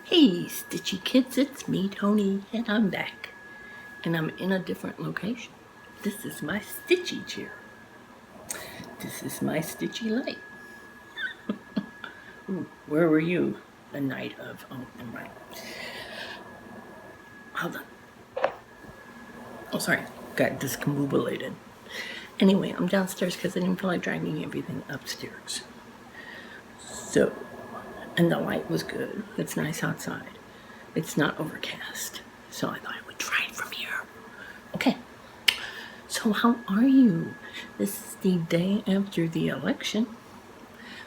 Hey, Stitchy kids, it's me, Tony, and I'm back. And I'm in a different location. This is my Stitchy chair. This is my Stitchy light. Where were you the night of... Oh, never mind. Hold on. Oh, sorry. Got discombobulated. Anyway, I'm downstairs because I didn't feel like dragging everything upstairs. So, and the light was good. It's nice outside. It's not overcast. So I thought I would try it from here. Okay. So how are you? This is the day after the election.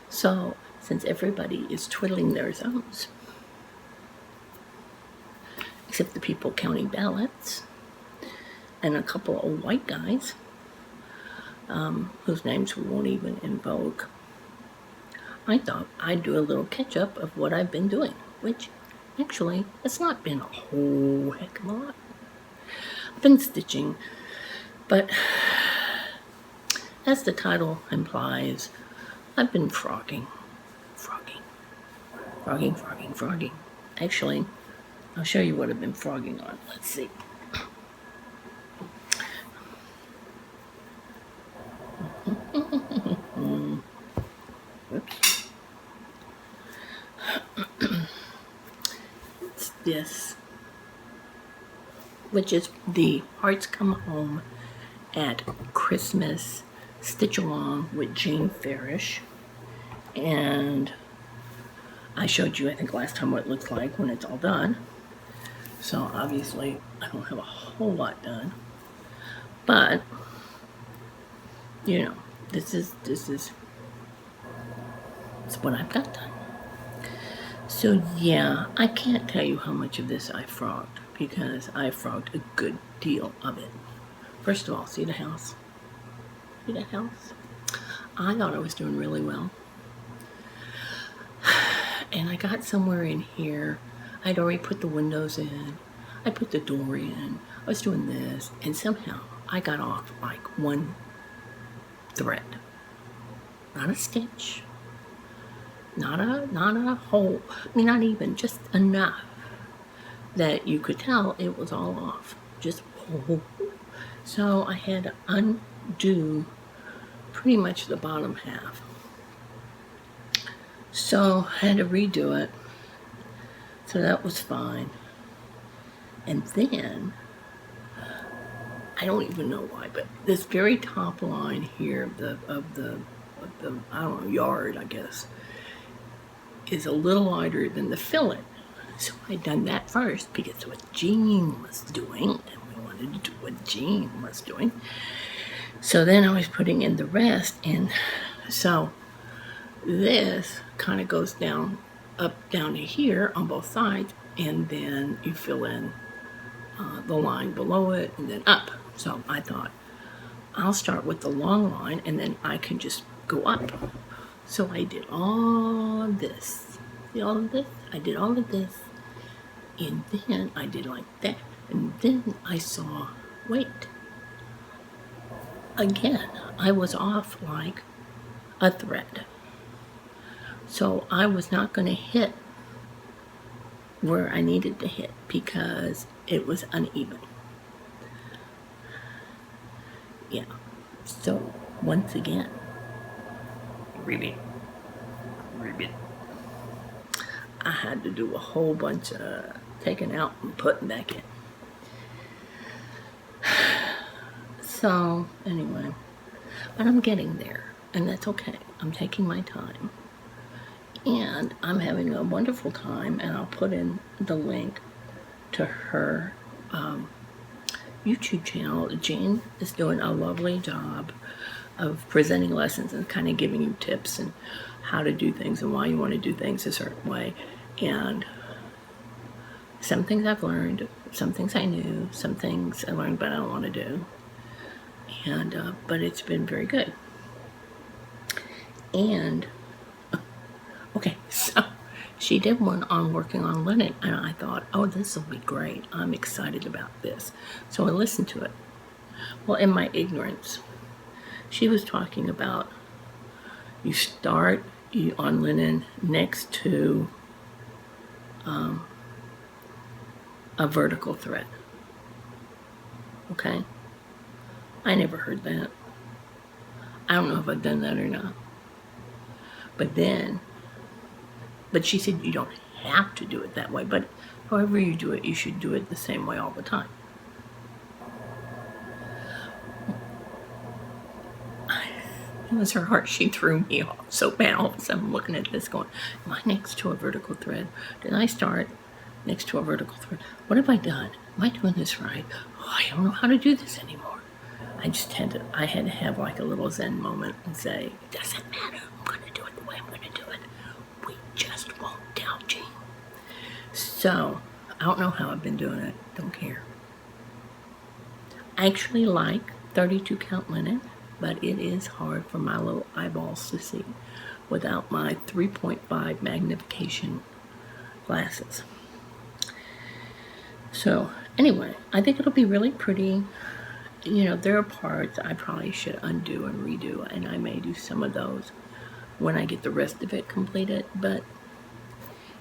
So since everybody is twiddling their thumbs, except the people counting ballots and a couple of white guys, whose names we won't even invoke, I thought I'd do a little catch-up of what I've been doing, which actually it's not been a whole heck of a lot. I've been stitching, but as the title implies, I've been frogging. Actually, I'll show you what I've been frogging on. Let's see. Whoops. It's this, which is the Hearts Come Home at Christmas Stitch Along with Jane Farish. And I showed you, I think, last time what it looks like when it's all done. So obviously I don't have a whole lot done, but you know, this is what I've got done. So yeah, I can't tell you how much of this I frogged, because I frogged a good deal of it. First of all, see the house? See that house? I thought I was doing really well. And I got somewhere in here. I'd already put the windows in. I put the door in. I was doing this. And somehow I got off like one thread. Not a stitch. Not a hole. I mean, not even. Just enough that you could tell it was all off. Just whole. So I had to undo pretty much the bottom half. So I had to redo it. So that was fine. And then, I don't even know why, but this very top line here of the I don't know, yard, I guess, is a little lighter than the fillet. So I'd done that first because it's what Jean was doing, and we wanted to do what Jean was doing. So then I was putting in the rest, and so this kind of goes down, up down to here on both sides, and then you fill in the line below it, and then up. So I thought, I'll start with the long line, and then I can just go up. So I did all of this. See all of this? I did all of this, and then I did like that, and then I saw, wait. Again, I was off like a thread. So I was not going to hit where I needed to hit because it was uneven. Yeah. So once again, ribbit. I had to do a whole bunch of taking out and putting back in. So anyway, but I'm getting there, and that's okay. I'm taking my time. And I'm having a wonderful time, and I'll put in the link to her YouTube channel. Jane is doing a lovely job of presenting lessons and kind of giving you tips and how to do things and why you want to do things a certain way. And some things I've learned, some things I knew, some things I learned but I don't want to do. And but it's been very good. And okay, so she did one on working on linen, and I thought, oh, this will be great. I'm excited about this. So I listened to it. Well, in my ignorance, she was talking about you start on linen next to a vertical thread. Okay? I never heard that. I don't know if I've done that or not. But she said you don't have to do it that way, but however you do it, you should do it the same way all the time. Bless her heart, she threw me off so bad. All of a sudden I'm looking at this going, am I next to a vertical thread? Did I start next to a vertical thread? What have I done? Am I doing this right? Oh, I don't know how to do this anymore. I had to have like a little Zen moment and say, it doesn't matter. I'm going to do it the way I'm going to do it. We just won't doubt, Jean. So, I don't know how I've been doing it. Don't care. I actually like 32 count linen, but it is hard for my little eyeballs to see without my 3.5 magnification glasses. So, anyway, I think it'll be really pretty. You know, there are parts I probably should undo and redo, and I may do some of those when I get the rest of it completed, but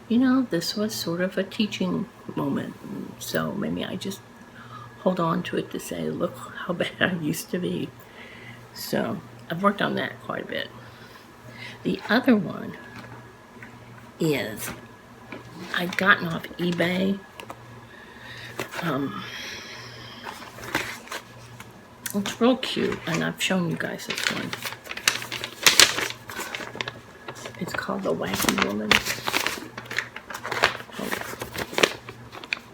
you know, this was sort of a teaching moment, so maybe I just hold on to it to say, look how bad I used to be. So I've worked on that quite a bit. The other one is I've gotten off eBay it's real cute, and I've shown you guys this one. It's called the Wacky Woman.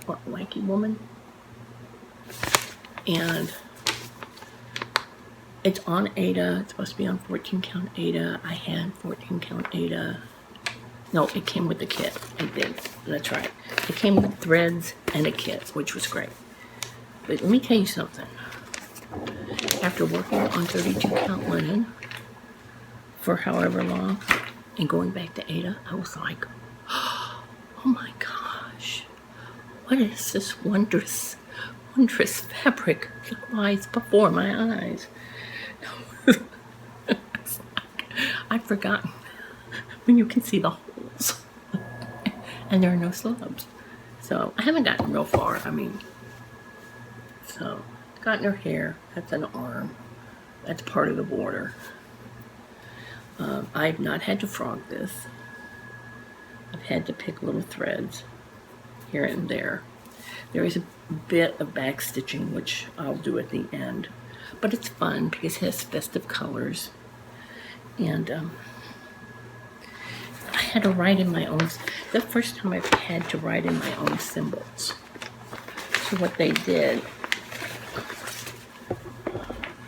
What, Wacky Woman? And it's on Ada. It's supposed to be on 14 count Ada. I had 14 count Ada. No, it came with the kit. It did. That's right. It came with threads and a kit, which was great. But let me tell you something. After working on 32 count linen for however long and going back to Ada, I was like, oh my gosh, what is this wondrous fabric that lies before my eyes? I've forgotten when you can see the holes and there are no slubs. So I haven't gotten real far. So got in her hair. That's an arm. That's part of the border. I've not had to frog this. I've had to pick little threads here and there. There is a bit of back stitching, which I'll do at the end. But it's fun because it has festive colors. And I had to write in my own, the first time I've had to write in my own symbols. So what they did,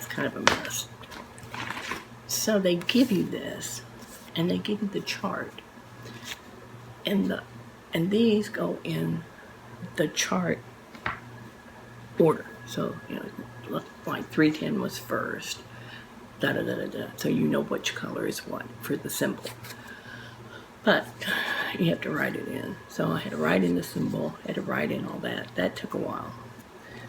kind of a mess. So they give you this, and they give you the chart, and these go in the chart order. So you know, like 310 was first, da da da da da. So you know which color is what for the symbol. But you have to write it in. So I had to write in the symbol, had to write in all that. That took a while.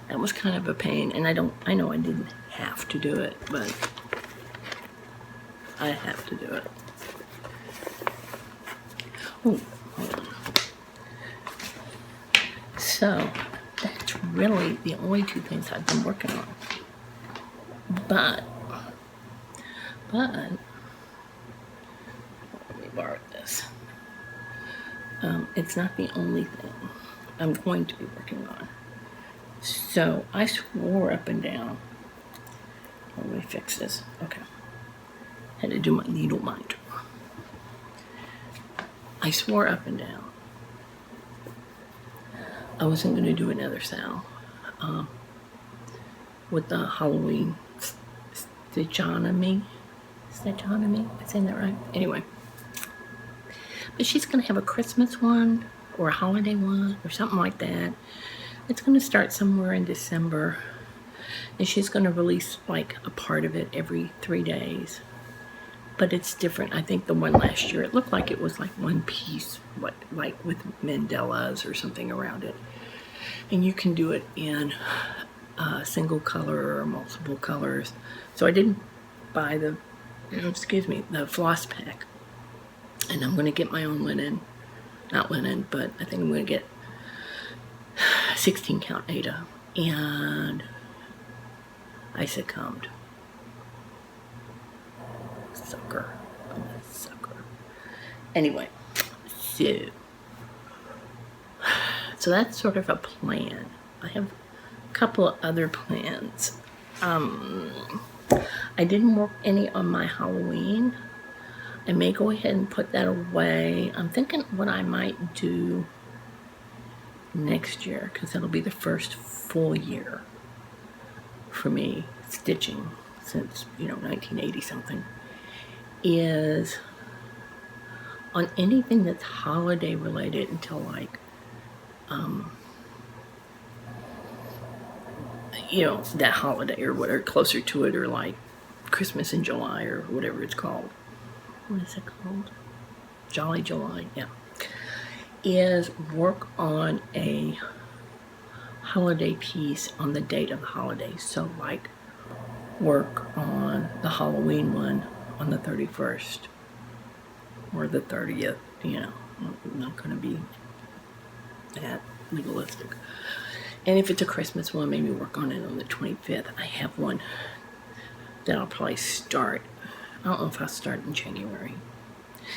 That was kind of a pain, and I know I didn't have to do it, but I have to do it. Oh, hold on. So that's really the only two things I've been working on. But let me borrow this. It's not the only thing I'm going to be working on. So I swore up and down. Let me fix this. Okay. Had to do my needle minder. I swore up and down I wasn't going to do another sale with the Halloween stitchonomy. Am I saying that right? Anyway. But she's going to have a Christmas one or a holiday one or something like that. It's going to start somewhere in December, and she's going to release like a part of it every 3 days. But it's different. I think the one last year, it looked like it was like one piece, like with mandalas or something around it. And you can do it in single color or multiple colors. So I didn't buy the floss pack. And I'm going to get my own linen. Not linen, but I think I'm going to get 16 count Ada, and I succumbed. Sucker. I'm a sucker. Anyway, so that's sort of a plan. I have a couple of other plans. I didn't work any on my Halloween. I may go ahead and put that away. I'm thinking what I might do next year, because that'll be the first full year for me stitching since, 1980 something, is on anything that's holiday related until like, that holiday or whatever, closer to it, or like Christmas in July or whatever it's called. What is it called? Jolly July, yeah. Is work on a holiday piece on the date of the holiday. So like work on the Halloween one on the 31st or the 30th, I'm not going to be that legalistic. And if it's a Christmas one, maybe work on it on the 25th. I have one that I'll probably start. I don't know if I'll start in January.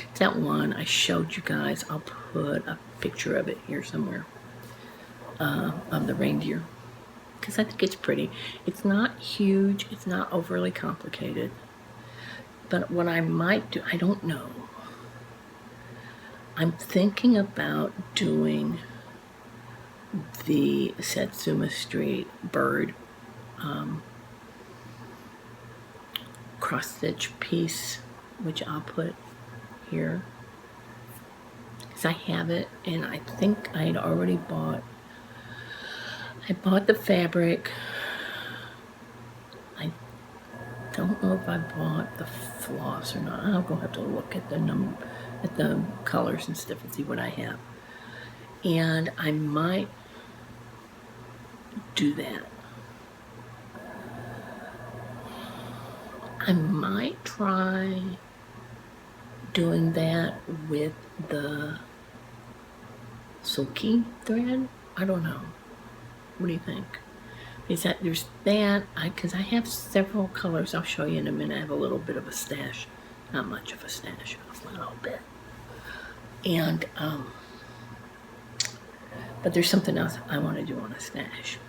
It's that one I showed you guys. I'll put a picture of it here somewhere, of the reindeer, because I think it's pretty. It's not huge. It's not overly complicated. But what I might do, I don't know. I'm thinking about doing the Satsuma Street bird cross-stitch piece, which I'll put here, because I have it, and I think I had already bought the fabric. I don't know if I bought the floss or not. I'll go have to look at the colors and stuff and see what I have, and I might do that. I might try doing that with the silky thread. I don't know. What do you think? There's that, because I have several colors. I'll show you in a minute. I have a little bit of a stash. Not much of a stash, a little bit. And, but there's something else I want to do on a stash.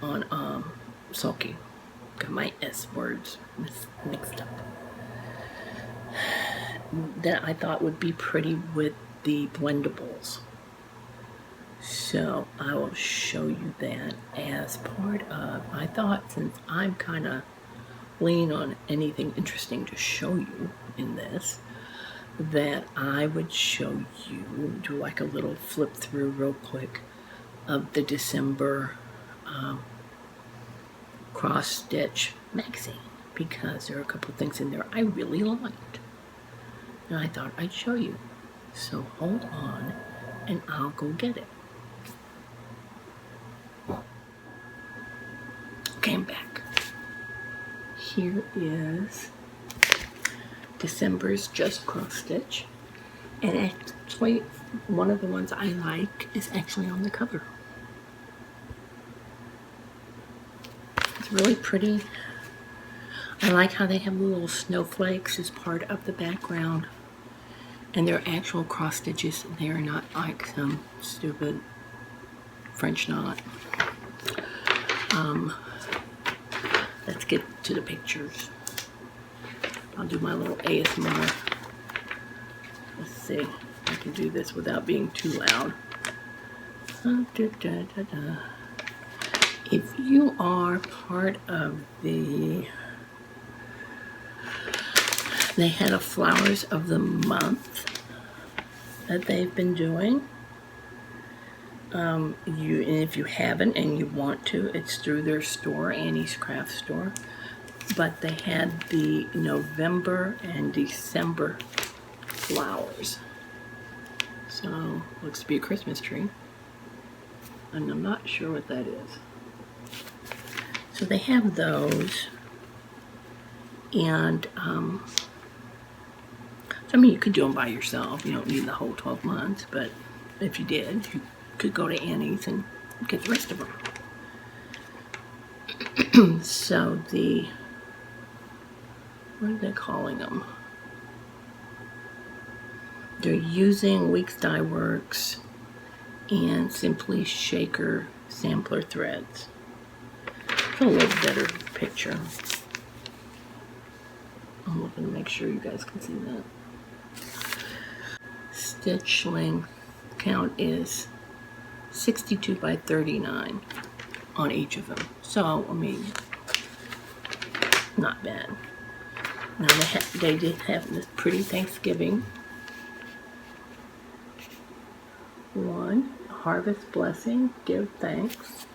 On sulky. Got my S words mixed up. That I thought would be pretty with the blendables. So I will show you that as part of, I thought, since I'm kind of lean on anything interesting to show you in this, that I would show you, do like a little flip through real quick of the December cross stitch magazine, because there are a couple things in there I really liked, and I thought I'd show you. So hold on and I'll go get it. Okay, I'm back. Here is December's Just Cross Stitch, and actually one of the ones I like is actually on the cover. It's really pretty. I like how they have little snowflakes as part of the background, and they're actual cross stitches. They are not like some stupid French knot. Let's get to the pictures. I'll do my little ASMR. Let's see if I can do this without being too loud. If you are part of they had a Flowers of the Month that they've been doing. And if you haven't and you want to, it's through their store, Annie's Craft Store. But they had the November and December flowers. So, looks to be a Christmas tree. And I'm not sure what that is. So they have those. And, I mean, you could do them by yourself. You don't need the whole 12 months, but if you did, you could go to Annie's and get the rest of them. So what are they calling them? They're using Weeks Dye Works and Simply Shaker sampler threads. It's a little better picture. I'm looking to make sure you guys can see that. Stitch length count is 62 by 39 on each of them. So, I mean, not bad. Now they did have this pretty Thanksgiving one, Harvest Blessing, Give Thanks,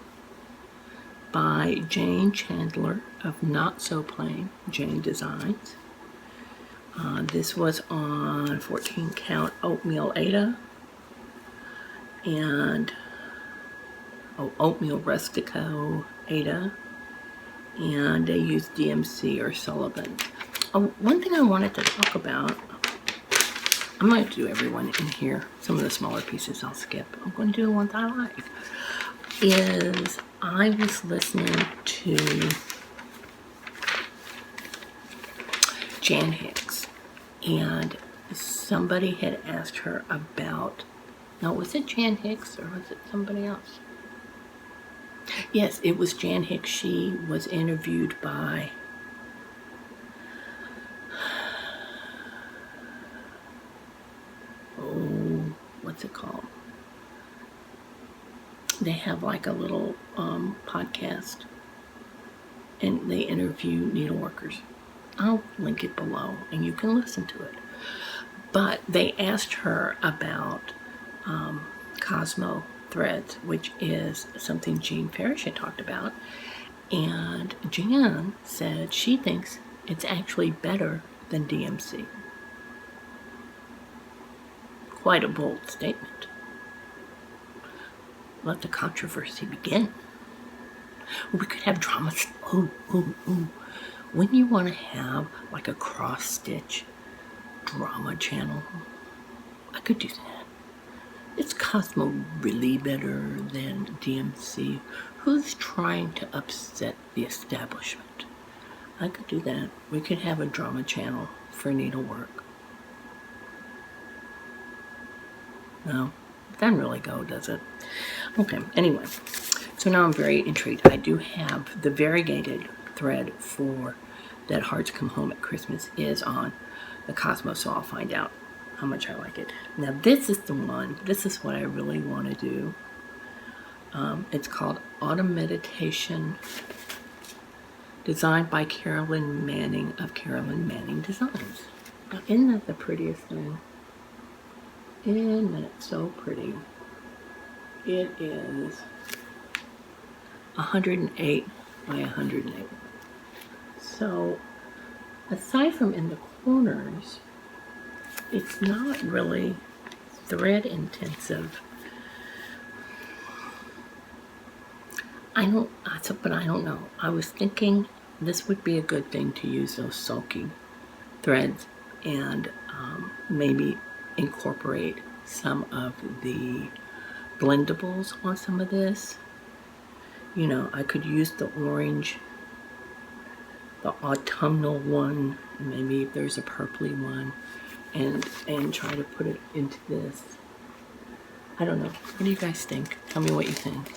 by Jane Chandler of Not So Plain Jane Designs. This was on 14 count oatmeal Ada and oatmeal rustico Ada, and they used DMC or Sullivan. One thing I wanted to talk about, I'm going to do everyone in here. Some of the smaller pieces I'll skip. I'm going to do the ones I like. Is I was listening to Jan Hicks, and somebody had asked her about, now was it Jan Hicks or was it somebody else? Yes, it was Jan Hicks. She was interviewed by what's it called? They have like a little podcast, and they interview needleworkers. I'll link it below, and you can listen to it. But they asked her about Cosmo threads, which is something Jean Parrish had talked about, and Jan said she thinks it's actually better than DMC. Quite a bold statement. Let the controversy begin. We could have drama. When you want to have like a cross stitch drama channel, I could do that. Is Cosmo really better than DMC? Who's trying to upset the establishment? I could do that. We could have a drama channel for needlework. No, it doesn't really go, does it? Okay, anyway. So now I'm very intrigued. I do have the variegated thread for that Hearts Come Home at Christmas is on the Cosmo, so I'll find out how much I like it. Now this is the one, this is what I really want to do. It's called Autumn Meditation, designed by Carolyn Manning of Carolyn Manning Designs. Now, isn't that the prettiest thing? Isn't that so pretty? It is 108 by 108. So, aside from in the corners, it's not really thread intensive. But I don't know. I was thinking this would be a good thing to use those sulky threads and maybe incorporate some of the blendables on some of this. You know, I could use the orange, the autumnal one, maybe if there's a purpley one, and try to put it into this. I don't know. What do you guys think? Tell me what you think.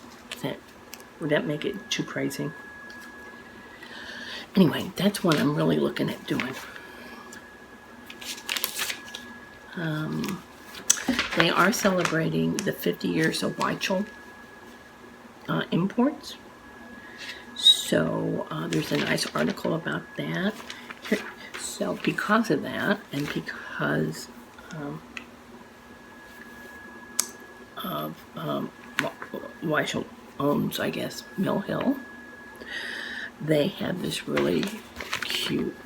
Would that make it too crazy? Anyway, that's what I'm really looking at doing. They are celebrating the 50 years of Weichel imports. So there's a nice article about that. So because of that, and because of Weichel owns, I guess, Mill Hill, they have this really cute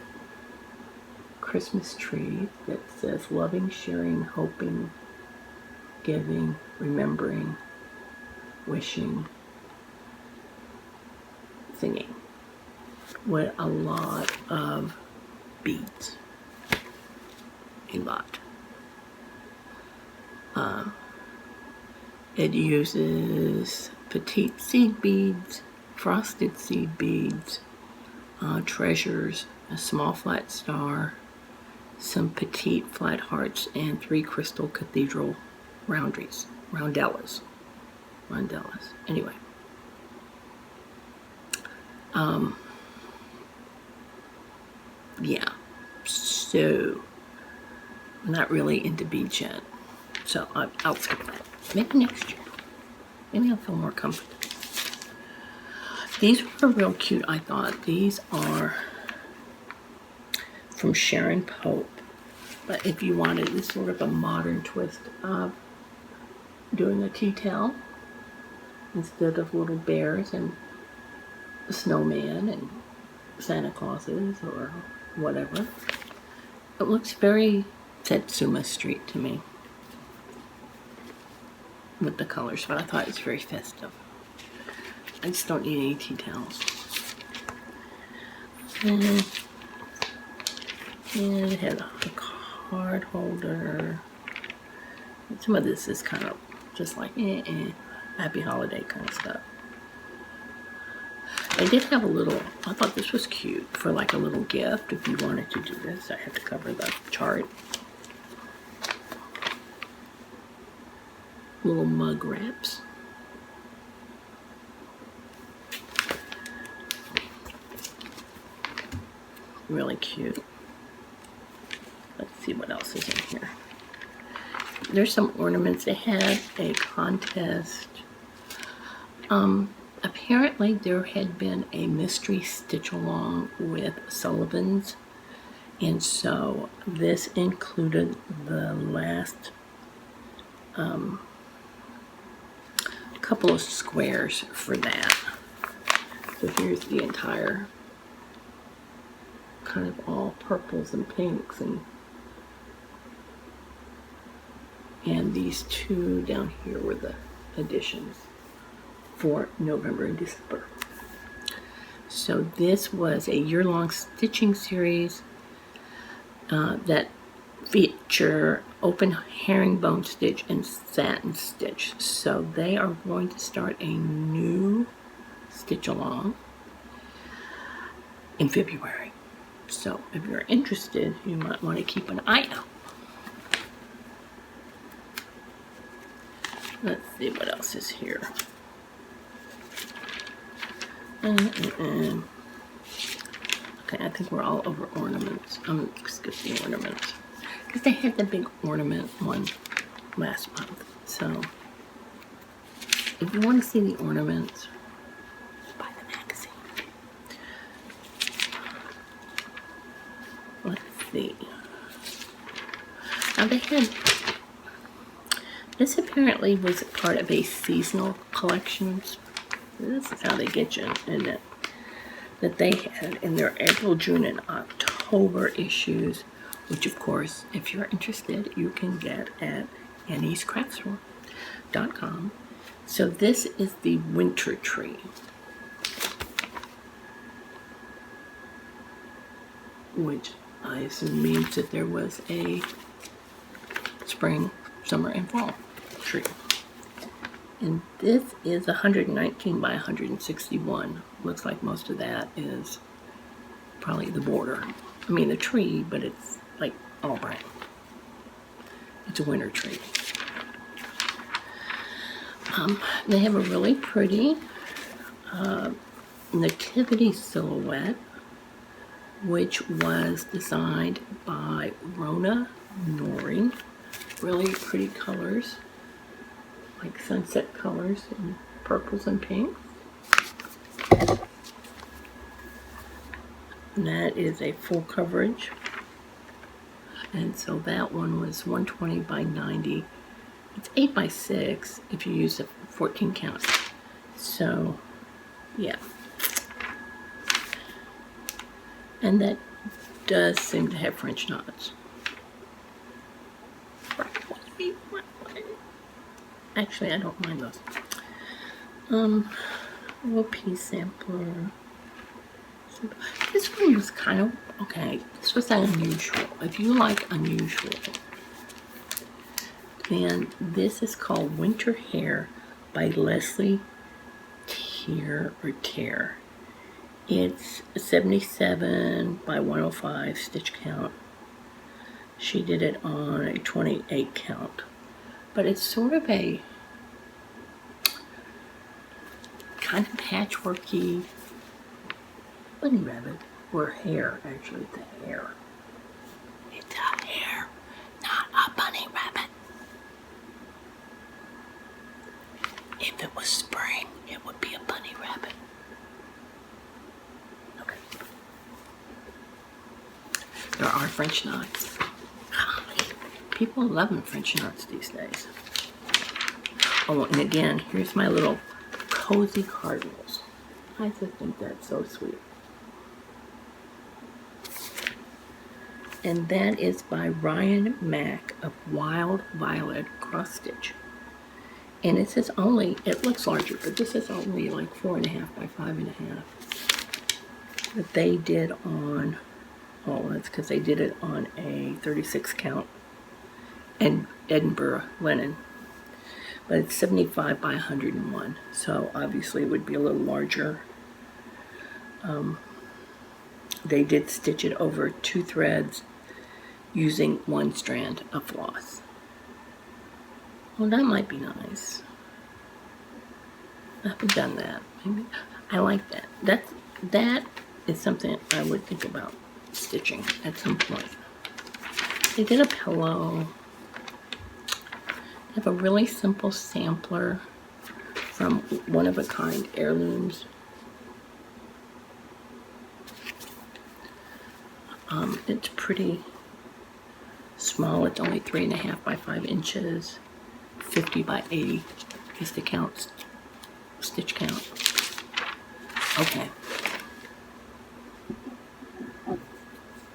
Christmas tree that says loving, sharing, hoping, giving, remembering, wishing, singing, with a lot of beads. A lot. It uses petite seed beads, frosted seed beads, treasures, a small flat star, some petite flat hearts, and 3 crystal cathedral roundellas. Anyway. Yeah. So, I'm not really into beads yet. So, I'll skip that. Maybe next year. Maybe I'll feel more comfortable. These were real cute, I thought. These are from Sharon Pope. But if you wanted this sort of a modern twist of doing a tea towel instead of little bears and a snowman and Santa Clauses or whatever, it looks very Satsuma Street to me with the colors, but I thought it was very festive. I just don't need any tea towels. And it had a card holder. Some of this is kind of just like happy holiday kind of stuff. They did have a little, I thought this was cute for like a little gift if you wanted to do this. I have to cover the chart. Little mug wraps. Really cute. Let's see what else is in here. There's some ornaments. They had a contest. Apparently there had been a mystery stitch along with Sullivan's, and so this included the last couple of squares for that. So here's the entire kind of all purples and pinks, and these two down here were the additions for November and December. So this was a year-long stitching series that feature open herringbone stitch and satin stitch. So they are going to start a new stitch along in February. So if you're interested, you might want to keep an eye out. Let's see what else is here. Okay, I think we're all over ornaments. Skip the ornaments. Because they had the big ornament one last month. So, if you want to see the ornaments, buy the magazine. Let's see. Now they had, this apparently was part of a seasonal collection. This is how they get you in it. That they had in their April, June, and October issues, which of course, if you're interested, you can get at anniescraftstore.com. So this is the winter tree, which I assume means that there was a spring, summer, and fall tree. And this is 119 by 161. Looks like most of that is probably the border. I mean the tree, but it's like all brown. It's a winter tree. They have a really pretty nativity silhouette, which was designed by Rona Nori. Really pretty colors, like sunset colors and purples and pinks. And that is a full coverage. And so that one was 120 by 90. It's 8 by 6 if you use a 14 count. So, yeah. And that does seem to have French knots. Actually, I don't mind those. Little piece sampler. This one was kind of, okay, this was unusual. If you like unusual, then this is called Winter Hair by Leslie Tear. It's 77 by 105 stitch count. She did it on a 28 count. But it's sort of a kind of patchworky bunny rabbit, or hair, actually. It's a hair. It's a hair, not a bunny rabbit. If it was spring, it would be a bunny rabbit. Okay. There are French knots. People are loving French knots these days. Oh, and again, here's my little cozy cardinals. I just think that's so sweet. And that is by Ryan Mack of Wild Violet Cross Stitch. And it says only, it looks larger, but this is only like 4.5 by 5.5. That they did on, oh, that's because they did it on a 36 count and Edinburgh linen. But it's 75 by 101, so obviously it would be a little larger. They did stitch it over 2 threads using 1 strand of floss. Well, that might be nice. I haven't done that. Maybe I like that. That is something I would think about stitching at some point. They did a pillow. I have a really simple sampler from One of a Kind Heirlooms. It's pretty small. It's only 3.5 by 5 inches. 50 by 80 is the count, stitch count. Okay.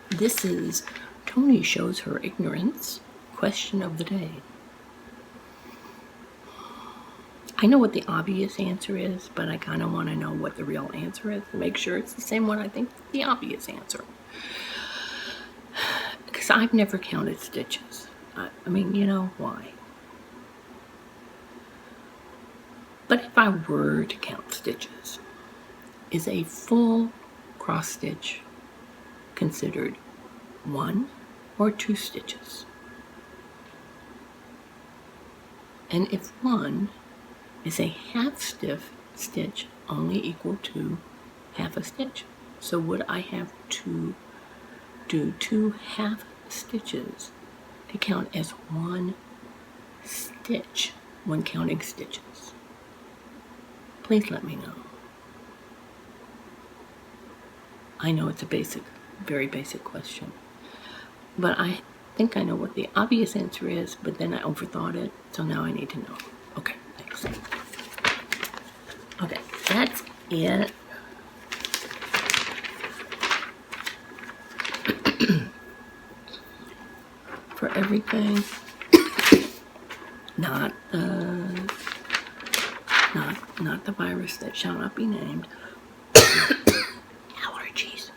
This is Tony Shows Her Ignorance question of the day. I know what the obvious answer is, but I kind of want to know what the real answer is to make sure it's the same one I think the obvious answer. Because I've never counted stitches. I mean, you know, why? But if I were to count stitches, is a full cross stitch considered 1 or 2 stitches? And if 1 is a half stiff stitch only equal to half a stitch, so would I have to do 2 half stitches to count as 1 stitch when counting stitches? Please let me know. I know it's a basic, very basic question, but I think I know what the obvious answer is, but then I overthought it, so now I need to know. Okay, thanks. Okay, that's it. For everything. Not the virus that shall not be named. Allergies.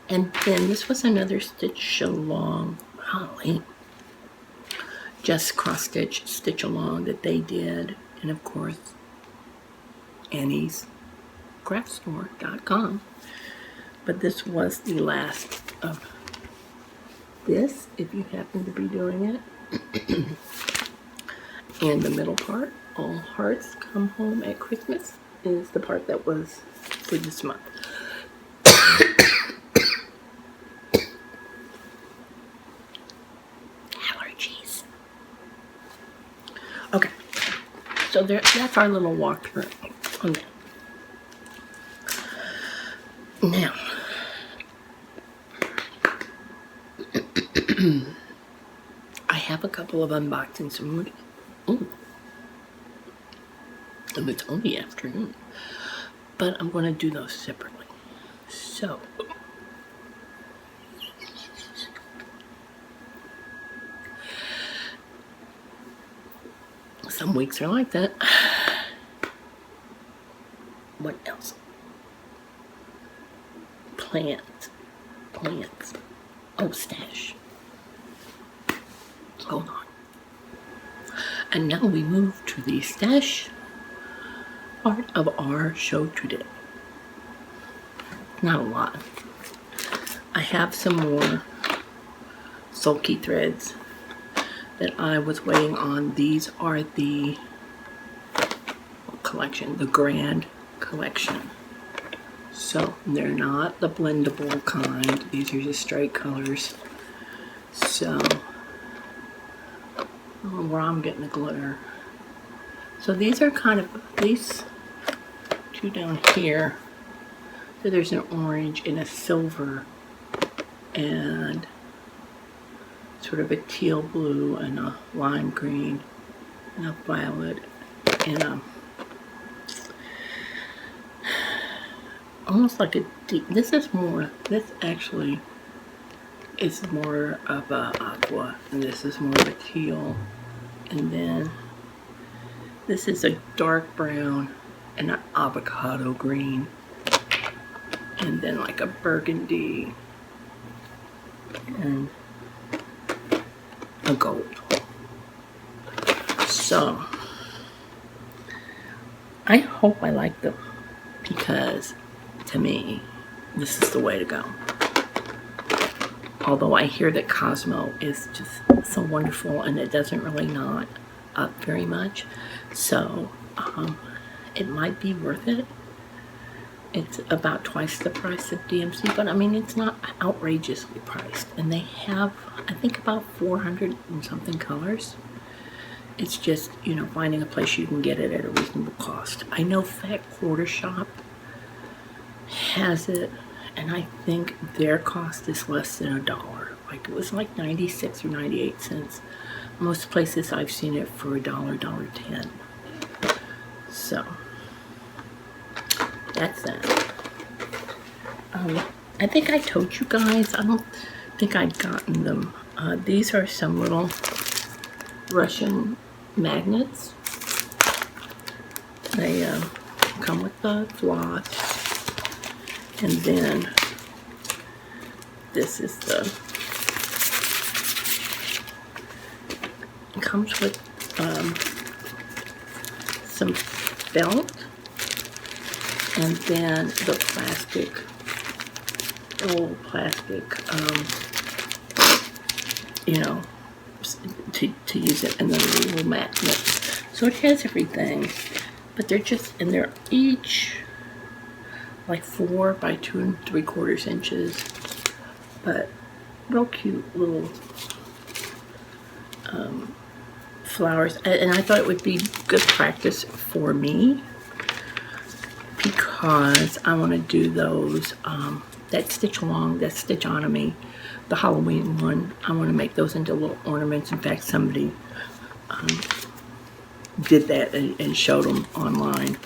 And then this was another stitch along, Holly. Just cross stitch along that they did. And of course, AnniesCraftStore.com. But this was the last of this, if you happen to be doing it. And the middle part, All Hearts Come Home at Christmas, is the part that was for this month. Allergies. Okay, so that's our little walkthrough on that. Now, I have a couple of unboxings. And it's only afternoon, but I'm going to do those separately. So, some weeks are like that. What else? Plants. Oh, stash. Hold on. And now we move to the stash part of our show today. Not a lot. I have some more sulky threads that I was waiting on. These are the collection, the Grand Collection. So they're not the blendable kind. These are just straight colors. So where I'm getting the glitter. So these are kind of, these two down here. So there's an orange and a silver and sort of a teal blue and a lime green and a violet and a almost like a deep, this actually is more of a aqua and this is more of a teal, and then this is a dark brown and an avocado green, and then like a burgundy and a gold. So I hope I like them, because to me this is the way to go. Although I hear that Cosmo is just so wonderful and it doesn't really knot up very much, so it might be worth it. It's about twice the price of DMC, but I mean, it's not outrageously priced. And they have, I think, about 400 and something colors. It's just, you know, finding a place you can get it at a reasonable cost. I know Fat Quarter Shop has it, and I think their cost is less than $1. Like, it was like 96 or 98 cents. Most places I've seen it for $1, $1.10. So that's that. I think I told you guys, I don't think I'd gotten them. These are some little Russian magnets. They come with the floss, and then this is the, it comes with some felt, and then the plastic, old plastic, you know, to use it, and then a little magnet. So it has everything, but they're just, and they're each like 4 by 2 3/4 inches, but real cute little flowers. And I thought it would be good practice for me, because I want to do those, that stitch along, that stitchonomy, the Halloween one. I want to make those into little ornaments. In fact, somebody did that and showed them online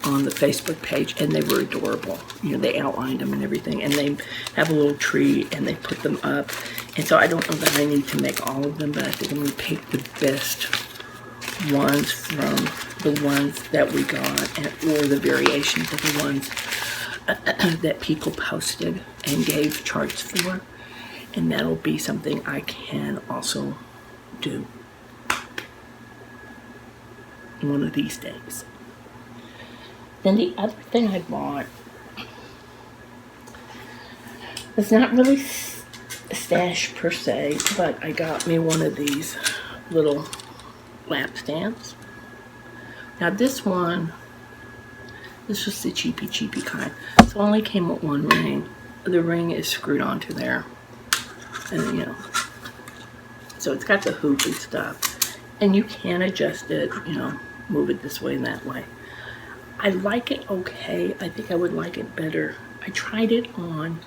on the Facebook page, and they were adorable. You know, they outlined them and everything, and they have a little tree and they put them up. And so I don't know that I need to make all of them, but I think I'm going to pick the best ones from the ones that we got, or the variations of the ones that people posted and gave charts for, and that'll be something I can also do one of these days. Then the other thing I bought, it's not really stash per se, but I got me one of these little lamp stands. Now this one, this was the cheapy kind. So it only came with one ring. The ring is screwed onto there, and you know, so it's got the hoop and stuff, and you can adjust it, you know, move it this way and that way. I like it okay. I think I would like it better. I tried it on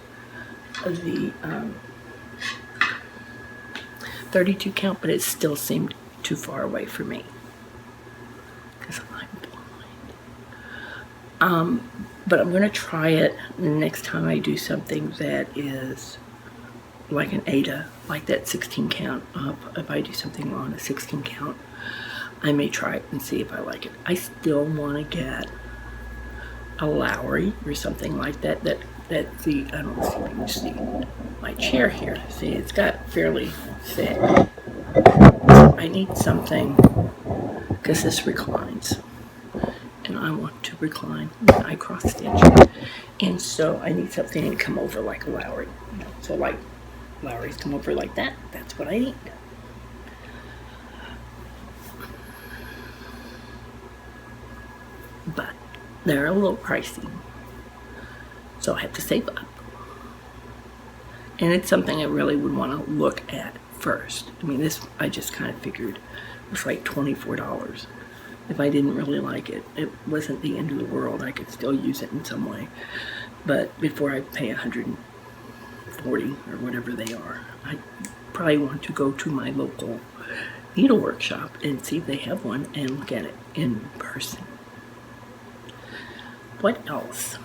the 32 count, but it still seemed too far away for me, because I'm blind. But I'm going to try it the next time I do something that is like an Ada, like that 16 count up. If I do something on a 16 count, I may try it and see if I like it. I still want to get a Lowry or something like that. That's the, I don't see if you can see my chair here. See, it's got fairly thick. I need something because this reclines. And I want to recline when I cross stitch. And so I need something to come over like a Lowry. So like Lowry's come over like that. That's what I need. But they're a little pricey. So I have to save up. And it's something I really would want to look at first. I mean, this I just kind of figured was like $24. If I didn't really like it, it wasn't the end of the world. I could still use it in some way. But before I pay $140 or whatever they are, I probably want to go to my local needle workshop and see if they have one and look at it in person. What else?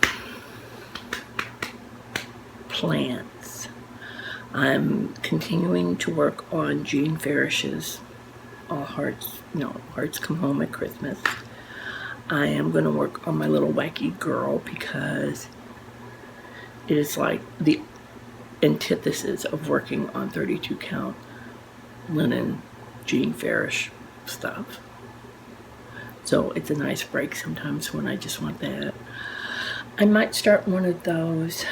Plants. I'm continuing to work on Jean Farish's Hearts Come Home at Christmas. I am going to work on my little wacky girl because it is like the antithesis of working on 32 count linen Jean Farish stuff. So it's a nice break sometimes when I just want that. I might start one of those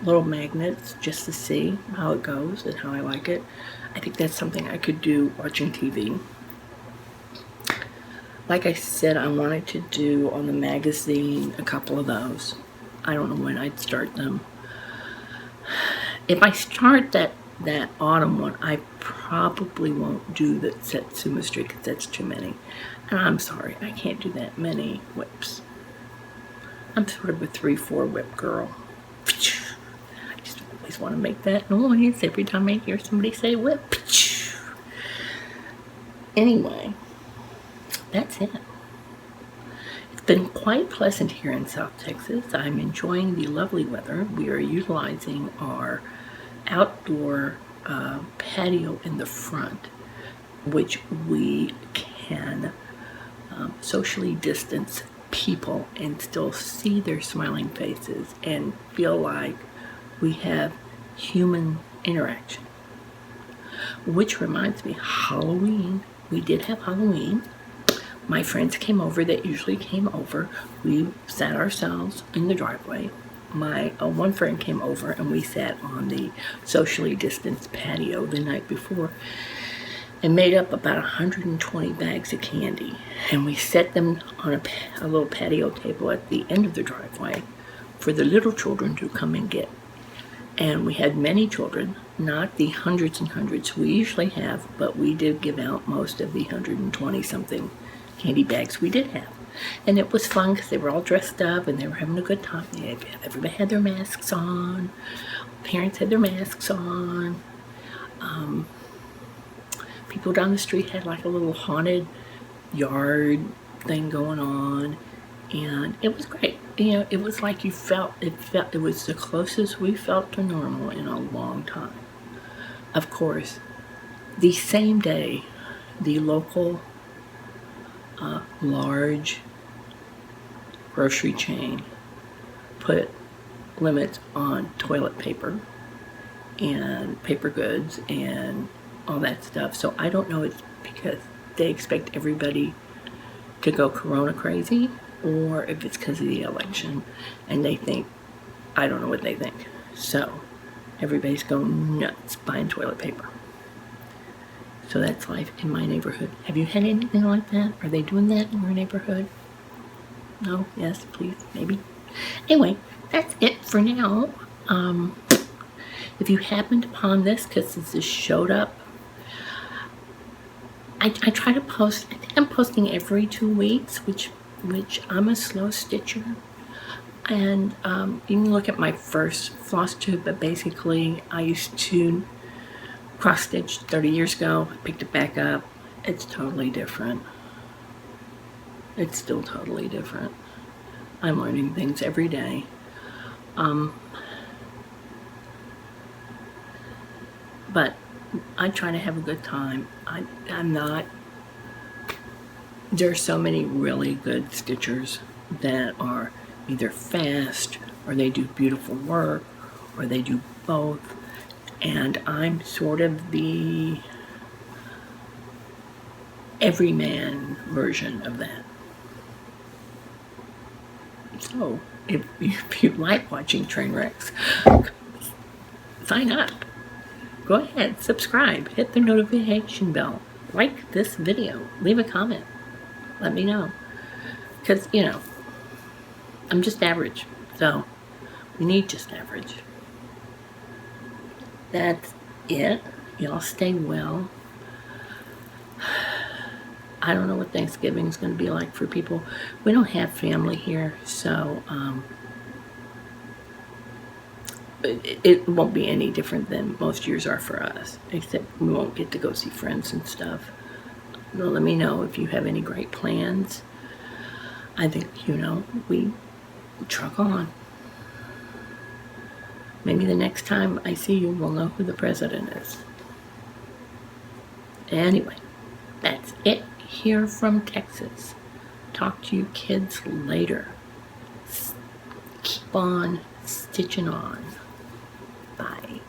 little magnets just to see how it goes and how I like it. I think that's something I could do watching TV. Like I said, I wanted to do on the magazine a couple of those. I don't know when I'd start them. If I start that autumn one, I probably won't do the Satsuma Street because that's too many. And I'm sorry, I can't do that many whips. I'm sort of a 3-4 whip girl. I just always want to make that noise every time I hear somebody say whip. Anyway, that's it. It's been quite pleasant here in South Texas. I'm enjoying the lovely weather. We are utilizing our outdoor patio in the front, which we can socially distance people and still see their smiling faces and feel like we have human interaction. Which reminds me, Halloween. We did have Halloween. My friends came over that usually came over. We sat ourselves in the driveway. My one friend came over and we sat on the socially distanced patio the night before and made up about 120 bags of candy. And we set them on a little patio table at the end of the driveway for the little children to come and get. And we had many children, not the hundreds and hundreds we usually have, but we did give out most of the 120 something candy bags we did have. And it was fun because they were all dressed up and they were having a good time. Everybody had their masks on. Parents had their masks on. People down the street had like a little haunted yard thing going on. And it was great. You know, it was like it was the closest we felt to normal in a long time. Of course, the same day, the local large grocery chain put limits on toilet paper and paper goods and all that stuff. So I don't know, it's because they expect everybody to go corona crazy, or if it's because of the election and they think, I don't know what they think. So everybody's going nuts buying toilet paper. So that's life in my neighborhood. Have you had anything like that? Are they doing that in your neighborhood? No? Yes? Please? Maybe? Anyway, that's it for now. If you happened upon this, because this showed up, I try to post, I think I'm posting every 2 weeks, which I'm a slow stitcher. And you can look at my first FlossTube, but basically I used to cross stitch 30 years ago. I picked it back up. It's totally different. It's still totally different. I'm learning things every day. But I try to have a good time. I'm not, there are so many really good stitchers that are either fast or they do beautiful work or they do both. And I'm sort of the everyman version of that. So, if you like watching train wrecks, sign up. Go ahead, subscribe, hit the notification bell, like this video, leave a comment, let me know. Because, you know, I'm just average, so we need just average. That's it. Y'all stay well. I don't know what Thanksgiving is going to be like for people. We don't have family here, so it won't be any different than most years are for us, except we won't get to go see friends and stuff. Well, let me know if you have any great plans. I think, you know, we truck on. Maybe the next time I see you, we'll know who the president is. Anyway, that's it here from Texas. Talk to you kids later. Keep on stitching on. Bye.